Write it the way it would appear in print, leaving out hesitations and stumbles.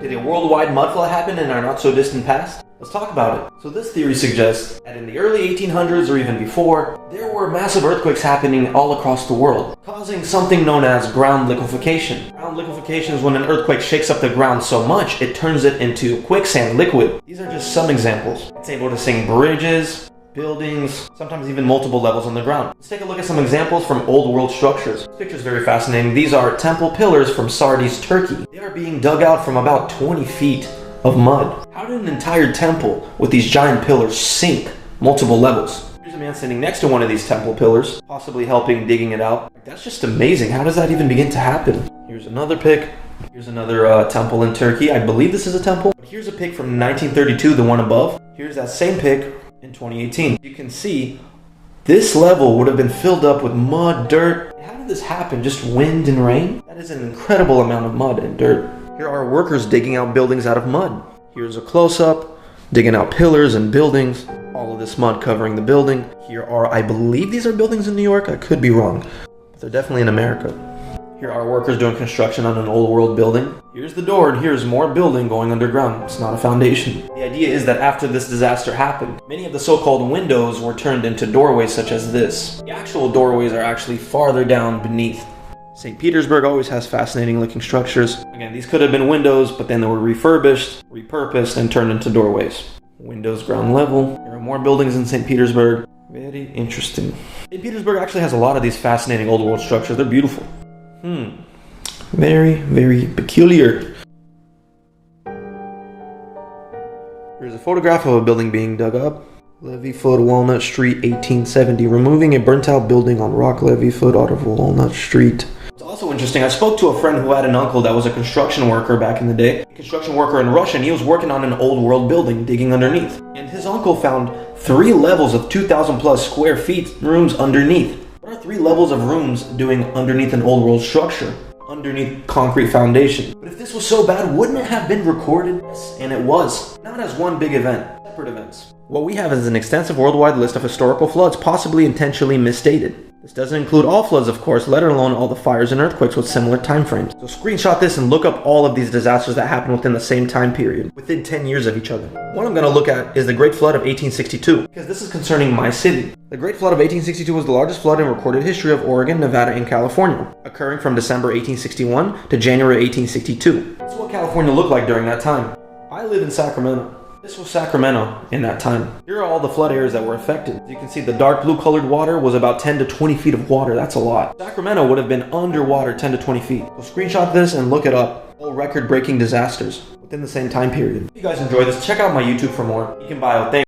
Did a worldwide mud flood happen in our not so distant past? Let's talk about it. So this theory suggests that in the early 1800s or even before, there were massive earthquakes happening all across the world, causing something known as ground liquefaction. Ground liquefaction is when an earthquake shakes up the ground so much it turns it into quicksand liquid. These are just some examples. It's able to sink bridges, buildings, sometimes even multiple levels on the ground. Let's take a look at some examples from old world structures. This picture is very fascinating. These are temple pillars from Sardis, Turkey. They are being dug out from about 20 feet of mud. How did an entire temple with these giant pillars sink multiple levels? Here's a man sitting next to one of these temple pillars, possibly helping digging it out. That's just amazing. How does that even begin to happen? Here's another pic. Here's another temple in Turkey. I believe this is a temple. Here's a pic from 1932, the one above. Here's that same pic in 2018. You can see this level would have been filled up with mud, dirt. How did this happen? Just wind and rain? That is an incredible amount of mud and dirt. Here are workers digging out buildings out of mud. Here's a close-up, digging out pillars and buildings. All of this mud covering the building. Here are, I believe these are buildings in New York. I could be wrong, but they're definitely in America. Here are workers doing construction on an old world building. Here's the door, and here's more building going underground. It's not a foundation. The idea is that after this disaster happened, many of the so-called windows were turned into doorways such as this. The actual doorways are actually farther down beneath. St. Petersburg always has fascinating looking structures. Again, these could have been windows, but then they were refurbished, repurposed, and turned into doorways. Windows ground level. There are more buildings in St. Petersburg. Very interesting. St. Petersburg actually has a lot of these fascinating old world structures. They're beautiful. Very, very peculiar. Here's a photograph of a building being dug up. Levyfoot, Walnut Street, 1870. Removing a burnt out building on Rock Levyfoot out of Walnut Street. It's also interesting, I spoke to a friend who had an uncle that was a construction worker back in the day. A construction worker in Russia, and he was working on an old world building, digging underneath. And his uncle found 3 levels of 2,000 plus square feet rooms underneath. What are 3 levels of rooms doing underneath an old world structure? Underneath concrete foundation. But if this was so bad, wouldn't it have been recorded? Yes, and it was. Not as one big event, separate events. What we have is an extensive worldwide list of historical floods, possibly intentionally misstated. This doesn't include all floods, of course, let alone all the fires and earthquakes with similar time frames. So screenshot this and look up all of these disasters that happened within the same time period, within 10 years of each other. What I'm going to look at is the Great Flood of 1862, because this is concerning my city. The Great Flood of 1862 was the largest flood in recorded history of Oregon, Nevada, and California, occurring from December 1861 to January 1862. This is what California looked like during that time. I live in Sacramento. This was Sacramento in that time. Here are all the flood areas that were affected. You can see the dark blue colored water was about 10 to 20 feet of water. That's a lot. Sacramento would have been underwater 10 to 20 feet. So screenshot this and look it up. All record-breaking disasters within the same time period. If you guys enjoy this, check out my YouTube for more. You can buy out there.